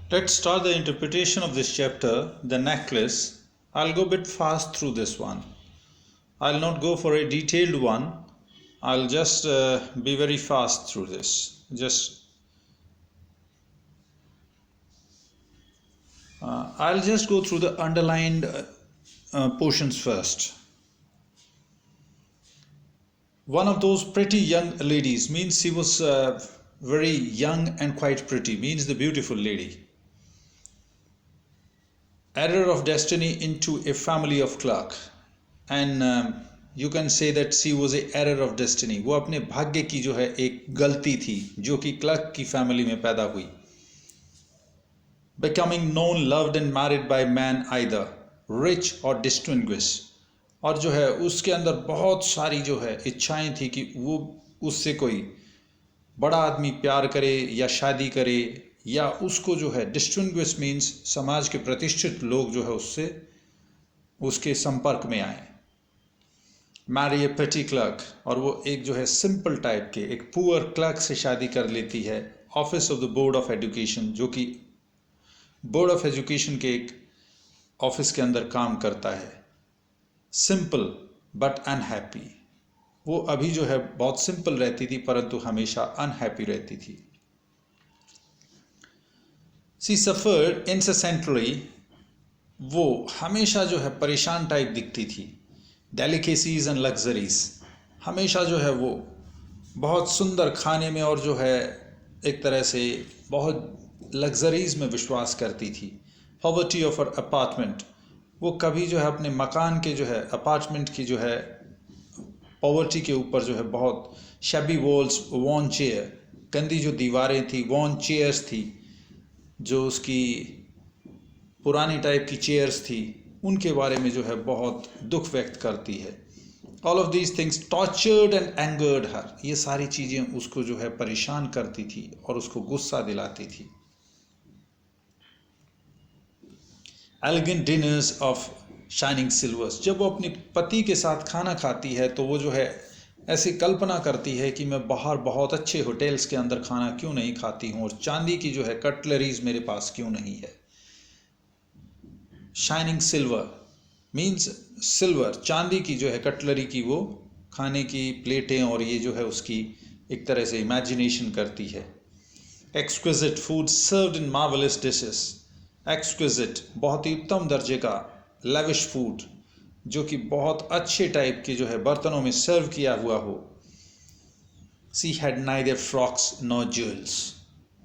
Let's start the interpretation of this chapter, the necklace. I'll go a bit fast through this one. I'll not go for a detailed one. I'll just be very fast through this. I'll just go through the underlined portions first. One of those pretty young ladies means she was very young and quite pretty, means the beautiful lady. Error of destiny into a family of clerk, and you can say that she was a error of destiny. वो अपने भाग्य की जो है एक गलती थी जो कि क्लर्क की फैमिली में पैदा हुई. Becoming known, loved and married by man either rich or distinguished. और जो है उसके अंदर बहुत सारी जो है इच्छाएं थी कि वो उससे कोई बड़ा आदमी प्यार करे या शादी करे, या उसको जो है डिस्टिंग्विश मीन्स समाज के प्रतिष्ठित लोग जो है उससे उसके संपर्क में आए. मैरी ए पेटी क्लर्क, और वो एक जो है सिंपल टाइप के एक पुअर क्लर्क से शादी कर लेती है. Office of the board of education, जो कि बोर्ड ऑफ एजुकेशन के एक ऑफिस के अंदर काम करता है. सिंपल बट अनहैप्पी, वो अभी जो है बहुत सिंपल रहती थी परंतु हमेशा अनहैप्पी रहती थी. सी सफर्ड incessantly, वो हमेशा जो है परेशान टाइप दिखती थी. डेलिकेसीज एंड लग्जरीज, हमेशा जो है वो बहुत सुंदर खाने में और जो है एक तरह से बहुत लग्जरीज में विश्वास करती थी. पॉवर्टी ऑफ हर अपार्टमेंट, वो कभी जो है अपने मकान के जो है अपार्टमेंट की जो है पॉवर्टी के ऊपर जो है बहुत शबी वॉल्स, वॉन चेयर, गंदी जो दीवारें थी, वॉन चेयर्स थी, जो उसकी पुरानी टाइप की चेयर्स थी, उनके बारे में जो है बहुत दुख व्यक्त करती है. All of these things tortured and angered her, ये सारी चीज़ें उसको जो है परेशान करती थी और उसको गुस्सा दिलाती थी. Elegant dinners of shining silvers, जब वो अपने पति के साथ खाना खाती है तो वो जो है ऐसी कल्पना करती है कि मैं बाहर बहुत अच्छे होटल्स के अंदर खाना क्यों नहीं खाती हूँ और चांदी की जो है कटलरीज मेरे पास क्यों नहीं है. शाइनिंग सिल्वर मीन्स सिल्वर, चांदी की जो है कटलरी की वो खाने की प्लेटें और ये जो है उसकी एक तरह से इमेजिनेशन करती है. Exquisite food served in marvellous dishes, exquisite बहुत ही उत्तम दर्जे का लेविश फूड जो कि बहुत अच्छे टाइप के जो है बर्तनों में सर्व किया हुआ हो. She had neither frocks nor jewels,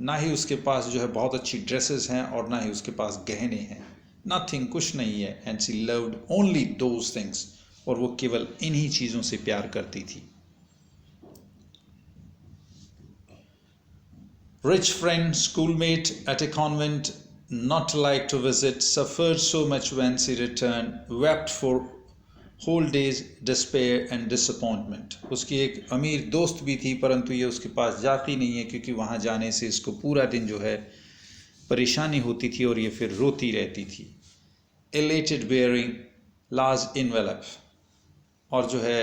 ना ही उसके पास जो है बहुत अच्छी ड्रेसेस हैं और ना ही उसके पास गहने हैं. नथिंग, कुछ नहीं है. And she loved only those things, और वो केवल इन्हीं चीज़ों से प्यार करती थी. Rich friend, schoolmate at a convent, not like to visit, suffered so much when she returned, wept for whole days, despair and disappointment. उसकी एक अमीर दोस्त भी थी परंतु ये उसके पास जाती नहीं है क्योंकि वहाँ जाने से इसको पूरा दिन जो है परेशानी होती थी और ये फिर रोती रहती थी. elated bearing large envelope, और जो है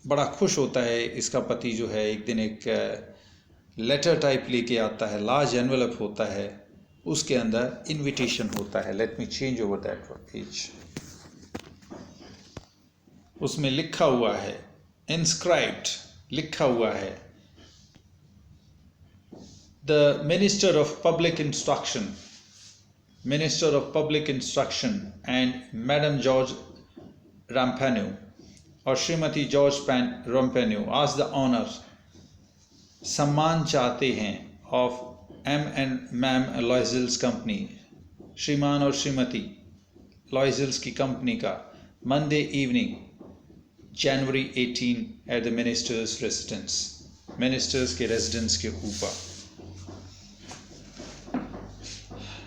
बड़ा खुश होता है इसका पति जो है एक दिन एक लेटर टाइप लेके आता है, लार्ज एनवेलप होता है, उसके अंदर इनविटेशन होता है. Let me change over that page. उसमें लिखा हुआ है, इंस्क्राइब्ड लिखा हुआ है, the minister of public instruction, minister of public instruction and madam George Ramponneau, और श्रीमती जॉर्ज रैम्पेन्यू आज द ऑनर, सम्मान चाहते हैं, of M and ma'am Loisels company, श्रीमान और श्रीमती लॉयजल्स की कंपनी का, Monday evening January 18 at the minister's residence, ministers के रेजिडेंस के ऊपर.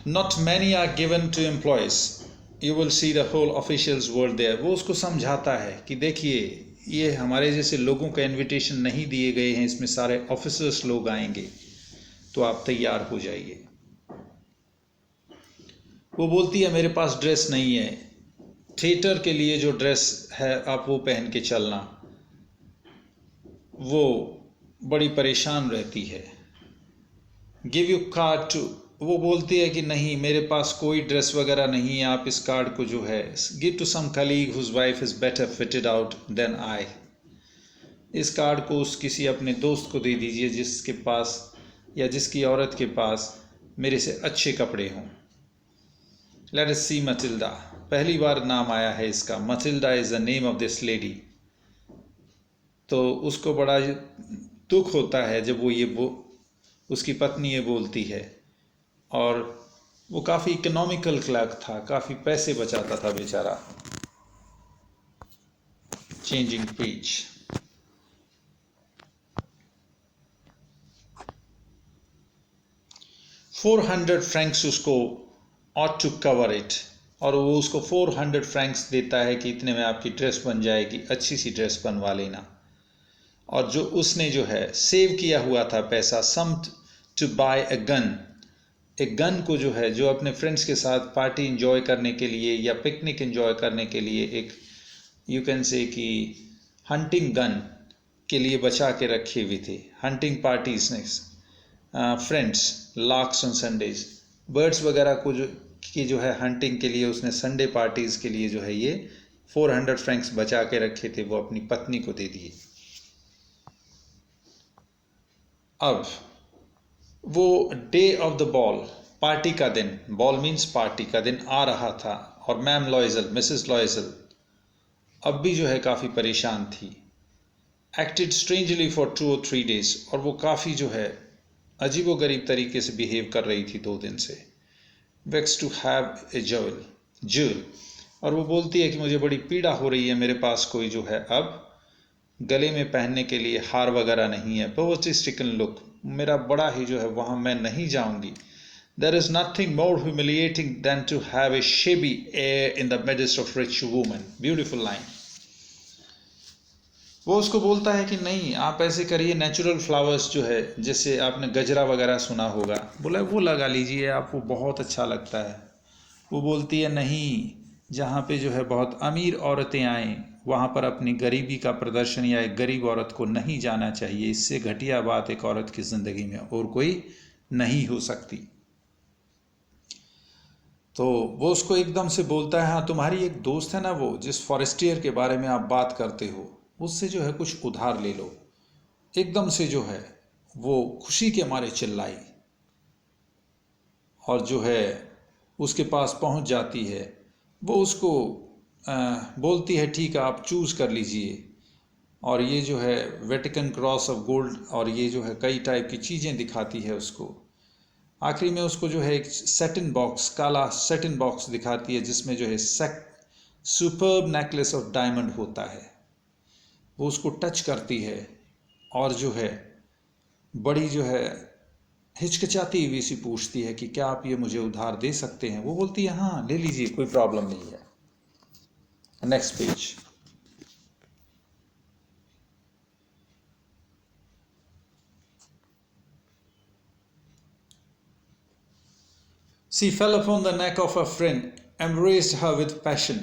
Not many are given to employees, you will see the whole officials world there. वो उसको समझाता है कि देखिए ये हमारे जैसे लोगों का इन्विटेशन नहीं दिए गए हैं, इसमें सारे ऑफिसर्स लोग आएंगे तो आप तैयार हो जाइए. वो बोलती है मेरे पास ड्रेस नहीं है, थिएटर के लिए जो ड्रेस है आप वो पहन के चलना. वो बड़ी परेशान रहती है. गिव यू कार्ड टू वो बोलती है कि नहीं, मेरे पास कोई ड्रेस वगैरह नहीं है, आप इस कार्ड को जो है give to some colleague whose wife is better fitted out than I. इस कार्ड को उस किसी अपने दोस्त को दे दीजिए जिसके पास या जिसकी औरत के पास मेरे से अच्छे कपड़े हों। लेट अस सी मटिल्डा। पहली बार नाम आया है इसका। Matilda is the name of this lady. तो उसको बड़ा दुख होता है जब वो उसकी पत्नी ये बोलती है, और वो काफ़ी इकोनॉमिकल क्लर्क था, काफ़ी पैसे बचाता था बेचारा। Changing page. $400 उसको ought to cover it, और वो उसको 400 फ्रैंक्स देता है कि इतने में आपकी ड्रेस बन जाएगी, अच्छी सी ड्रेस बनवा लेना। और जो उसने जो है सेव किया हुआ था पैसा, सम टू बाय अ गन, एक गन को जो है, जो अपने फ्रेंड्स के साथ पार्टी इंजॉय करने के लिए या पिकनिक इंजॉय करने के लिए, एक यू कैन से कि हंटिंग गन के लिए बचा के रखे हुए थे। हंटिंग पार्टीज ने friends larks on Sundays, birds वगैरह को जो है हंटिंग के लिए उसने संडे पार्टीज़ के लिए जो है ये 400 फ्रैंक्स बचा के रखे थे, वो अपनी पत्नी को दे दिए। अब वो day of the ball, party का दिन, बॉल मीन्स पार्टी का दिन आ रहा था, और मैम लॉयजल, मिसेस लॉयजल अब भी जो है काफ़ी परेशान थी। Acted strangely for 2 or 3 days, और वो काफ़ी जो है अजीबोगरीब तरीके से बिहेव कर रही थी 2 दिन से। Vex to have a jewel, और वो बोलती है कि मुझे बड़ी पीड़ा हो रही है, मेरे पास कोई जो है अब गले में पहनने के लिए हार वगैरह नहीं है। पॉवर्टी स्ट्रिकन लुक, मेरा बड़ा ही जो है वहाँ मैं नहीं जाऊँगी। There is nothing more humiliating than to have a shabby air in the midst of rich women. Beautiful line. वो उसको बोलता है कि नहीं, आप ऐसे करिए, नेचुरल फ्लावर्स जो है, जैसे आपने गजरा वगैरह सुना होगा, बोला वो लगा लीजिए, आपको बहुत अच्छा लगता है। वो बोलती है नहीं, जहाँ पे जो है बहुत अमीर औरतें आएँ वहाँ पर अपनी गरीबी का प्रदर्शन या एक गरीब औरत को नहीं जाना चाहिए, इससे घटिया बात एक औरत की ज़िंदगी में और कोई नहीं हो सकती। तो वो उसको एकदम से बोलता है, हाँ तुम्हारी एक दोस्त है ना, वो जिस फॉरेस्टियर के बारे में आप बात करते हो, उससे जो है कुछ उधार ले लो। एकदम से जो है वो खुशी के मारे चिल्लाई और जो है उसके पास पहुंच जाती है। वो उसको बोलती है ठीक है, आप चूज़ कर लीजिए। और ये जो है वेटिकन क्रॉस ऑफ गोल्ड और ये जो है कई टाइप की चीज़ें दिखाती है उसको। आखिरी में उसको जो है एक सेटिन बॉक्स, काला सेटिन बॉक्स दिखाती है जिसमें जो है सुपर्ब नेकलेस ऑफ डायमंड होता है। वो उसको टच करती है और जो है बड़ी जो है हिचकिचाती हुई सी पूछती है कि क्या आप ये मुझे उधार दे सकते हैं। वो बोलती है हाँ ले लीजिए, कोई प्रॉब्लम नहीं है। Next page. She fell upon the neck of her friend, embraced her with passion,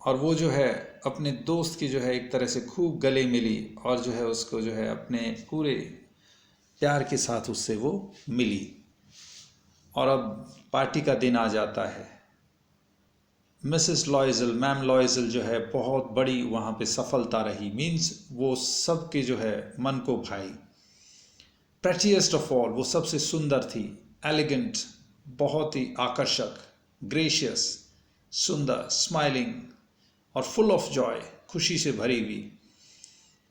और वो जो है अपने दोस्त की जो है एक तरह से खूब गले मिली और जो है उसको जो है अपने पूरे प्यार के साथ उससे वो मिली। और अब पार्टी का दिन आ जाता है। मिसेस लॉयजल, मैम लॉयजल जो है बहुत बड़ी वहाँ पे सफलता रही, मीन्स वो सबके जो है मन को भाई। प्रेटिएस्ट ऑफ ऑल, वो सबसे सुंदर थी। एलिगेंट, बहुत ही आकर्षक। ग्रेशियस, सुंदर, स्माइलिंग और फुल ऑफ जॉय, खुशी से भरी हुई।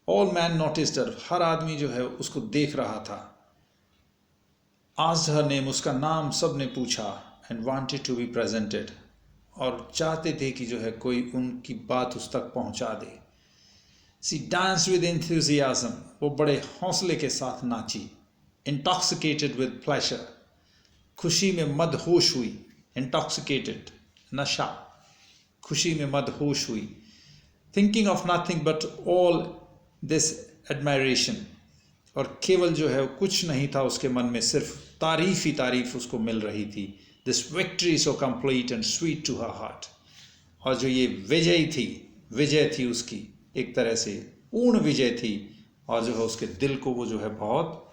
ऑल मैन नोटिस्ड हर, हर आदमी जो है उसको देख रहा था। आस्क्ड हर नेम, उसका नाम सब ने पूछा। And wanted to be presented, और चाहते थे कि जो है कोई उनकी बात उस तक पहुंचा दे। सी डांस विद एंथुजियाज्म, वो बड़े हौसले के साथ नाची। इंटॉक्सिकेटेड विद प्लेजर, खुशी में मदहोश हुई। इंटॉक्सिकेटेड, नशा, खुशी में मदहोश हुई। Thinking of nothing but all this admiration, और केवल जो है कुछ नहीं था उसके मन में, सिर्फ तारीफ ही तारीफ उसको मिल रही थी। This victory so complete and sweet to her heart, और जो ये विजय थी उसकी, एक तरह से पूर्ण विजय थी, और जो है उसके दिल को वो जो है बहुत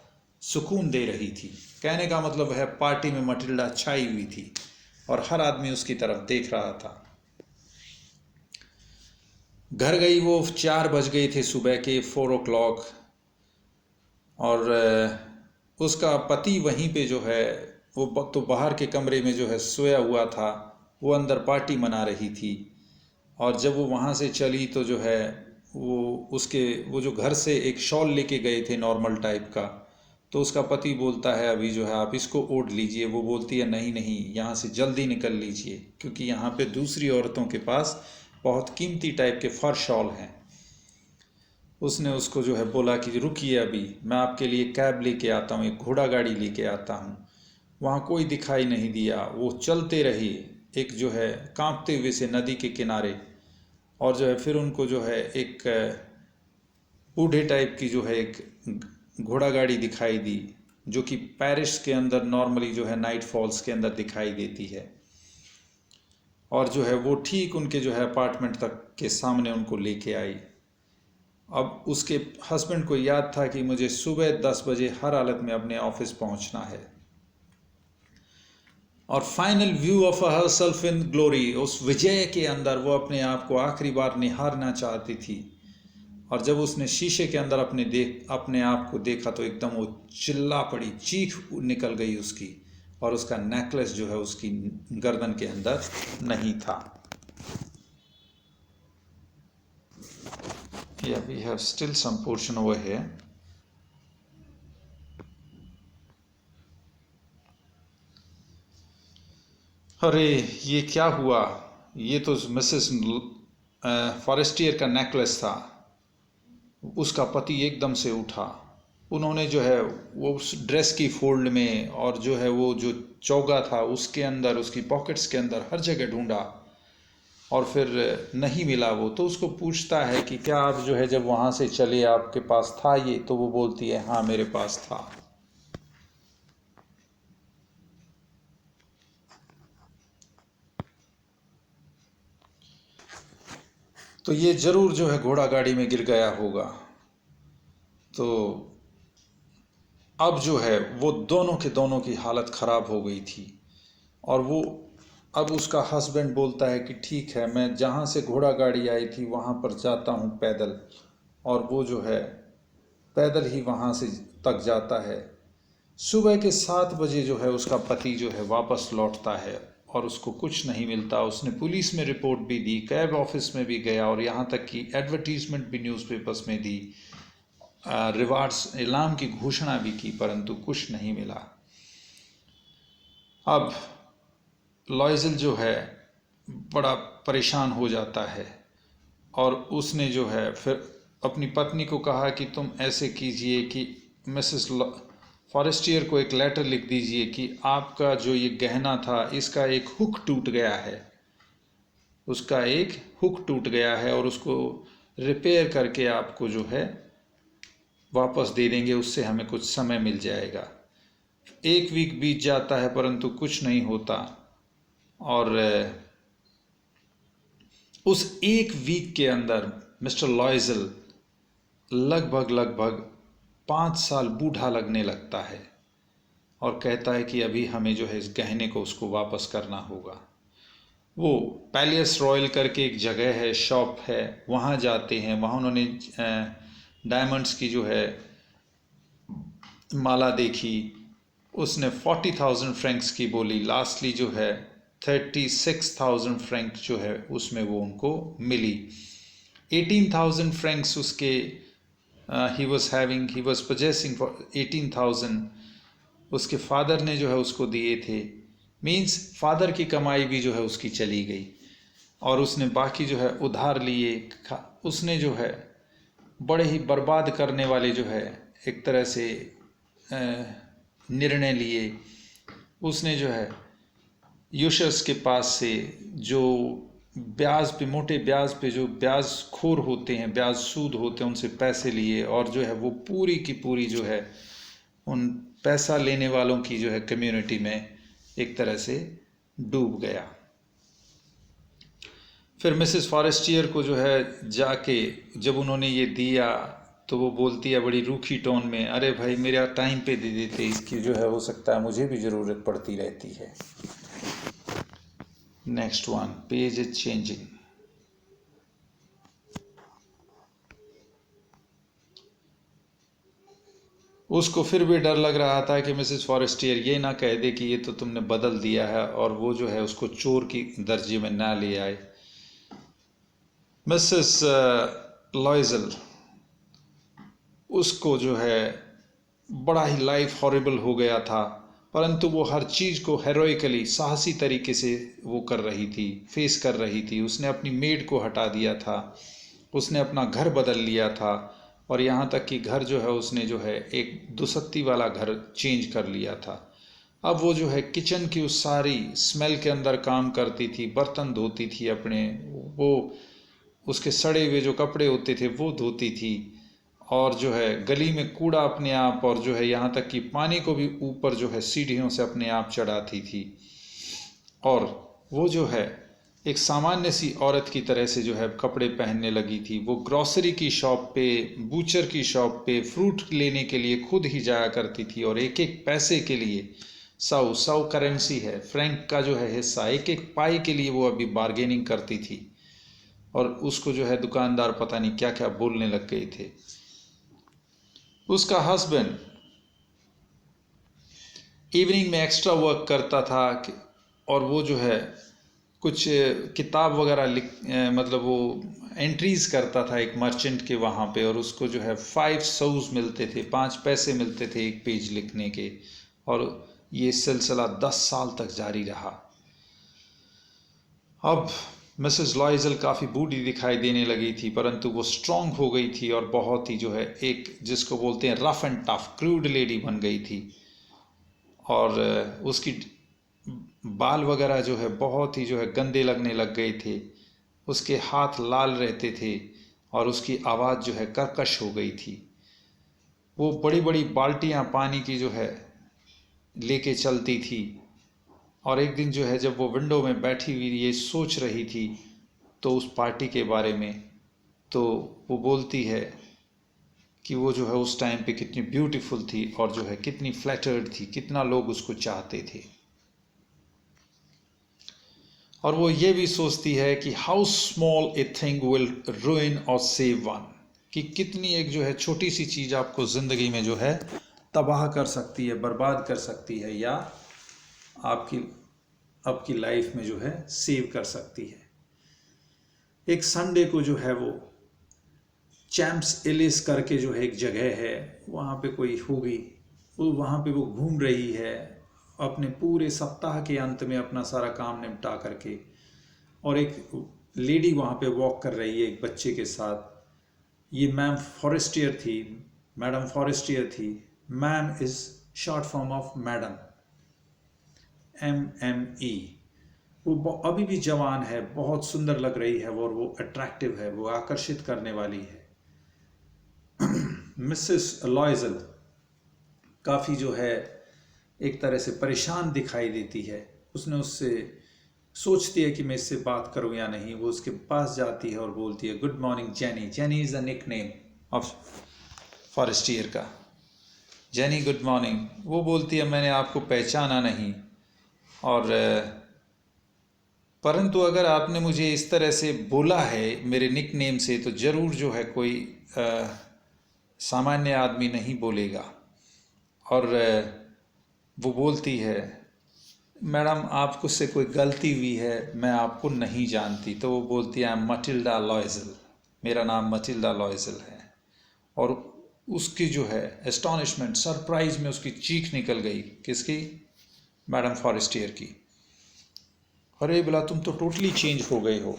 सुकून दे रही थी। कहने का मतलब है पार्टी में मटिल्डा छाई हुई थी और हर आदमी उसकी तरफ देख रहा था। घर गई वो, 4 बज गए थे सुबह के, 4 o'clock, और उसका पति वहीं पे जो है वो तो बाहर के कमरे में जो है सोया हुआ था, वो अंदर पार्टी मना रही थी। और जब वो वहाँ से चली तो जो है वो जो घर से एक शॉल लेके गए थे नॉर्मल टाइप का, तो उसका पति बोलता है अभी जो है आप इसको ओढ़ लीजिए। वो बोलती है नहीं नहीं, यहाँ से जल्दी निकल लीजिए, क्योंकि यहाँ पे दूसरी औरतों के पास बहुत कीमती टाइप के फर शॉल हैं। उसने उसको जो है बोला कि रुकिए, अभी मैं आपके लिए कैब लेके आता हूँ, एक घोड़ा गाड़ी लेके आता हूँ। वहाँ कोई दिखाई नहीं दिया। वो चलते रही एक जो है कांपते हुए से नदी के किनारे, और जो है फिर उनको जो है एक बूढ़े टाइप की जो है एक घोड़ा गाड़ी दिखाई दी, जो कि पेरिस के अंदर नॉर्मली जो है नाइट फॉल्स के अंदर दिखाई देती है। और जो है वो ठीक उनके जो है अपार्टमेंट तक के सामने उनको लेके आई। अब उसके हस्बैंड को याद था कि मुझे सुबह 10 बजे हर हालत में अपने ऑफिस पहुंचना है। और final view of her self in glory, उस विजय के अंदर वो अपने आप को आखिरी बार निहारना चाहती थी। और जब उसने शीशे के अंदर अपने आप को देखा तो एकदम वो चिल्ला पड़ी, चीख निकल गई उसकी, और उसका नेकलेस जो है उसकी गर्दन के अंदर नहीं था। Yeah, we have still some portion over here. अरे ये क्या हुआ? ये तो मिसेस फॉरेस्टियर का नेकलेस था। उसका पति एकदम से उठा। उन्होंने जो है वो उस ड्रेस की फोल्ड में, और जो है वो जो चौगा था उसके अंदर, उसकी पॉकेट्स के अंदर हर जगह ढूंढा, और फिर नहीं मिला वो। तो उसको पूछता है कि क्या आप जो है जब वहाँ से चले आपके पास था ये? तो वो बोलती है हाँ मेरे पास था। तो ये जरूर जो है घोड़ा गाड़ी में गिर गया होगा। तो अब जो है वो दोनों के दोनों की हालत ख़राब हो गई थी। और वो अब उसका हस्बैंड बोलता है कि ठीक है, मैं जहाँ से घोड़ा गाड़ी आई थी वहाँ पर जाता हूँ पैदल। और वो जो है पैदल ही वहाँ से तक जाता है। सुबह के 7 बजे जो है उसका पति जो है वापस लौटता है और उसको कुछ नहीं मिलता। उसने पुलिस में रिपोर्ट भी दी, कैब ऑफिस में भी गया, और यहाँ तक कि एडवर्टीजमेंट भी न्यूज़पेपर्स में दी, रिवार्ड्स इनाम की घोषणा भी की, परंतु कुछ नहीं मिला। अब लॉयजल जो है बड़ा परेशान हो जाता है, और उसने जो है फिर अपनी पत्नी को कहा कि तुम ऐसे कीजिए कि मिसेस फॉरेस्टियर को एक लेटर लिख दीजिए कि आपका जो ये गहना था इसका एक हुक टूट गया है, उसका एक हुक टूट गया है, और उसको रिपेयर करके आपको जो है वापस दे देंगे, उससे हमें कुछ समय मिल जाएगा। 1 वीक बीत जाता है परंतु कुछ नहीं होता। और उस 1 वीक के अंदर मिस्टर लॉयजल लगभग 5 साल बूढ़ा लगने लगता है, और कहता है कि अभी हमें जो है इस गहने को उसको वापस करना होगा। वो पैलेस रॉयल करके एक जगह है, शॉप है, वहाँ जाते हैं। वहाँ उन्होंने डायमंड्स की जो है माला देखी। उसने 40,000 फ्रैंक्स की बोली। लास्टली जो है 36,000 फ्रैंक जो है उसमें वो उनको मिली। 18,000 फ्रैंक्स उसके ही वॉज पोजेसिंग फॉर 18,000 उसके फादर ने जो है उसको दिए थे। मीन्स फादर की कमाई भी जो है उसकी चली गई, और उसने बाकी जो है उधार लिए। उसने जो है बड़े ही बर्बाद करने वाले जो है एक तरह से निर्णय लिए। उसने जो है यूशस के पास से जो ब्याज पे, मोटे ब्याज पे, जो ब्याज खोर होते हैं, ब्याज सूद होते हैं, उनसे पैसे लिए, और जो है वो पूरी की पूरी जो है उन पैसा लेने वालों की जो है कम्युनिटी में एक तरह से डूब गया। फिर मिसेस फॉरेस्टियर को जो है जाके जब उन्होंने ये दिया तो वो बोलती है बड़ी रूखी टोन में, अरे भाई मेरा टाइम पे दे देते, इसकी जो है हो सकता है मुझे भी ज़रूरत पड़ती रहती है। Next one, page is changing. उसको फिर भी डर लग रहा था कि मिसेस फॉरेस्टियर ये ना कह दे कि ये तो तुमने बदल दिया है, और वो जो है उसको चोर की दर्जे में ना ले आए। मिसेस लॉयजल, उसको जो है बड़ा ही लाइफ हॉरिबल हो गया था, परंतु वो हर चीज़ को हेरोइकली, साहसी तरीके से वो कर रही थी, फेस कर रही थी। उसने अपनी मेड को हटा दिया था, उसने अपना घर बदल लिया था, और यहाँ तक कि घर जो है उसने जो है एक दुसत्ती वाला घर चेंज कर लिया था। अब वो जो है किचन की उस सारी स्मेल के अंदर काम करती थी, बर्तन धोती थी अपने, वो उसके सड़े हुए जो कपड़े होते थे वो धोती थी, और जो है गली में कूड़ा अपने आप, और जो है यहाँ तक कि पानी को भी ऊपर जो है सीढ़ियों से अपने आप चढ़ाती थी। और वो जो है एक सामान्य सी औरत की तरह से जो है कपड़े पहनने लगी थी। वो ग्रॉसरी की शॉप पे, बूचर की शॉप पे फ्रूट लेने के लिए खुद ही जाया करती थी, और एक एक पैसे के लिए, 100 करेंसी है, फ्रैंक का जो है हिस्सा, एक एक पाई के लिए वो अभी बार्गेनिंग करती थी। और उसको जो है दुकानदार पता नहीं क्या क्या बोलने लग गए थे। उसका हस्बैंड इवनिंग में एक्स्ट्रा वर्क करता था और वो जो है कुछ किताब वगैरह मतलब वो एंट्रीज करता था एक मर्चेंट के वहाँ पे, और उसको जो है 5 सौज मिलते थे, 5 पैसे मिलते थे एक पेज लिखने के। और ये सिलसिला 10 साल तक जारी रहा। अब मिसेस लॉयजल काफ़ी बूढ़ी दिखाई देने लगी थी, परंतु वो स्ट्रांग हो गई थी, और बहुत ही जो है एक जिसको बोलते हैं rough and tough crude lady बन गई थी। और उसकी बाल वगैरह जो है बहुत ही जो है गंदे लगने लग गए थे, उसके हाथ लाल रहते थे, और उसकी आवाज़ जो है कर्कश हो गई थी। वो बड़ी बड़ी बाल्टियाँ पानी की जो है लेके चलती थी, और एक दिन जो है जब वो विंडो में बैठी हुई ये सोच रही थी तो उस पार्टी के बारे में, तो वो बोलती है कि वो जो है उस टाइम पे कितनी ब्यूटीफुल थी, और जो है कितनी फ्लैटर्ड थी, कितना लोग उसको चाहते थे। और वो ये भी सोचती है कि how small a thing will रूइन और सेव वन, कि कितनी एक जो है छोटी सी चीज़ आपको ज़िंदगी में जो है तबाह कर सकती है, बर्बाद कर सकती है, या आपकी आपकी लाइफ में जो है सेव कर सकती है। एक संडे को जो है वो चैम्प्स एलिस करके जो है एक जगह है, वहाँ पे कोई होगी, वो वहाँ पे वो घूम रही है अपने पूरे सप्ताह के अंत में अपना सारा काम निपटा करके, और एक लेडी वहाँ पे वॉक कर रही है एक बच्चे के साथ। ये मैम फॉरेस्टियर थी, मैडम फॉरेस्टियर थी। Ma'am is short form of madam, MME। वो अभी भी जवान है, बहुत सुंदर लग रही है, और वो अट्रैक्टिव है, वो आकर्षित करने वाली है। मिसेस लॉयजल काफ़ी जो है एक तरह से परेशान दिखाई देती है। उसने उससे सोचती है कि मैं इससे बात करूं या नहीं। वो उसके पास जाती है और बोलती है, good morning Jeanne. Jeanne is a nickname of Forestier का। Jeanne good morning. वो बोलती है, मैंने आपको पहचाना नहीं, और परंतु अगर आपने मुझे इस तरह से बोला है मेरे निक नेम से, तो ज़रूर जो है कोई सामान्य आदमी नहीं बोलेगा। और वो बोलती है, मैडम आपको से कोई गलती हुई है, मैं आपको नहीं जानती। तो वो बोलती है, आई एम मटिल्डा लॉयजल, मेरा नाम मटिल्डा लॉयजल है। और उसकी जो है एस्टॉनिशमेंट, सरप्राइज में उसकी चीख निकल गई। किसकी? मैडम फॉरेस्टियर की। अरे बोला, तुम तो टोटली चेंज हो गए हो।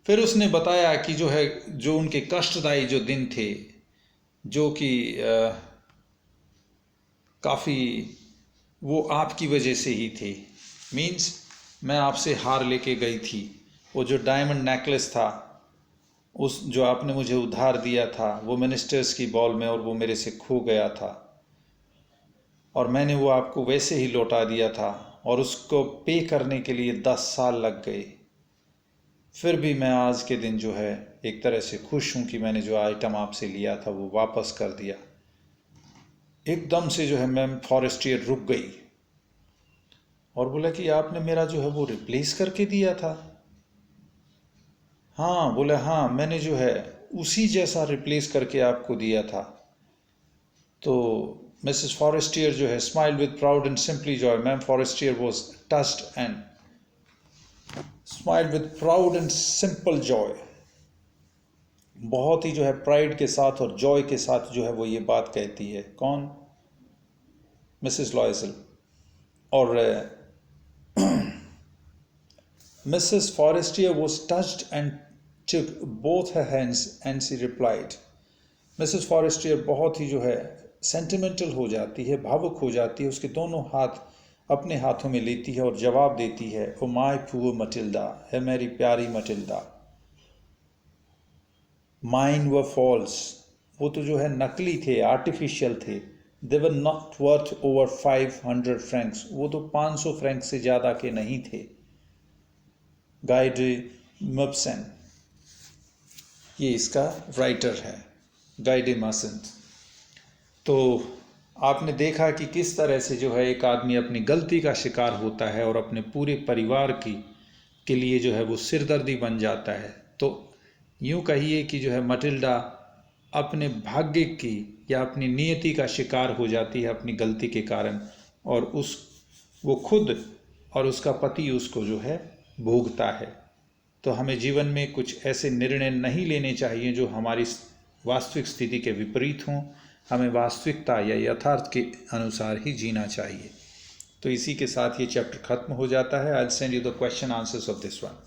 फिर उसने बताया कि जो है जो उनके कष्टदायी जो दिन थे, जो कि काफ़ी वो आपकी वजह से ही थे। मीन्स मैं आपसे हार लेके गई थी, वो जो डायमंड नेकलेस था, उस जो आपने मुझे उधार दिया था वो मिनिस्टर्स की बॉल में, और वो मेरे से खो गया था, और मैंने वो आपको वैसे ही लौटा दिया था, और उसको पे करने के लिए 10 साल लग गए। फिर भी मैं आज के दिन जो है एक तरह से खुश हूँ कि मैंने जो आइटम आपसे लिया था वो वापस कर दिया। एकदम से जो है मैम फॉरेस्टियर रुक गई और बोला कि आपने मेरा जो है वो रिप्लेस करके दिया था। हाँ, बोला हाँ मैंने जो है उसी जैसा रिप्लेस करके आपको दिया था। तो मिसेस फॉरेस्टियर जो है smile with proud and simply Joy. Ma'am Forestier was touched and smile with proud and simple Joy. बहुत ही जो है प्राइड के साथ और जॉय के साथ जो है वो ये बात कहती है। कौन? मिसेस लॉयसल। और Mrs. Forestier was touched and took both her hands and she replied. Mrs. Forestier बहुत ही जो है सेंटिमेंटल हो जाती है, भावुक हो जाती है, उसके दोनों हाथ अपने हाथों में लेती है और जवाब देती है, ओ माय पुअर मटिल्डा, है मेरी प्यारी मटिल्डा। माइन वर फॉल्स, वो तो जो है नकली थे, आर्टिफिशियल थे। They were not worth over 500 francs, वो तो 500 फ्रैंक से ज़्यादा के नहीं थे। गाय डे मब्सन, ये इसका राइटर है, गाय डे मब्सन। तो आपने देखा कि किस तरह से जो है एक आदमी अपनी गलती का शिकार होता है और अपने पूरे परिवार के लिए जो है वो सिरदर्दी बन जाता है। तो यूँ कहिए कि जो है मटिल्डा अपने भाग्य की या अपनी नियति का शिकार हो जाती है अपनी गलती के कारण, और वो खुद और उसका पति उसको जो है भोगता है। तो हमें जीवन में कुछ ऐसे निर्णय नहीं लेने चाहिए जो हमारी वास्तविक स्थिति के विपरीत हों। हमें वास्तविकता या यथार्थ के अनुसार ही जीना चाहिए। तो इसी के साथ ये चैप्टर खत्म हो जाता है। I will send you the question answers of this one.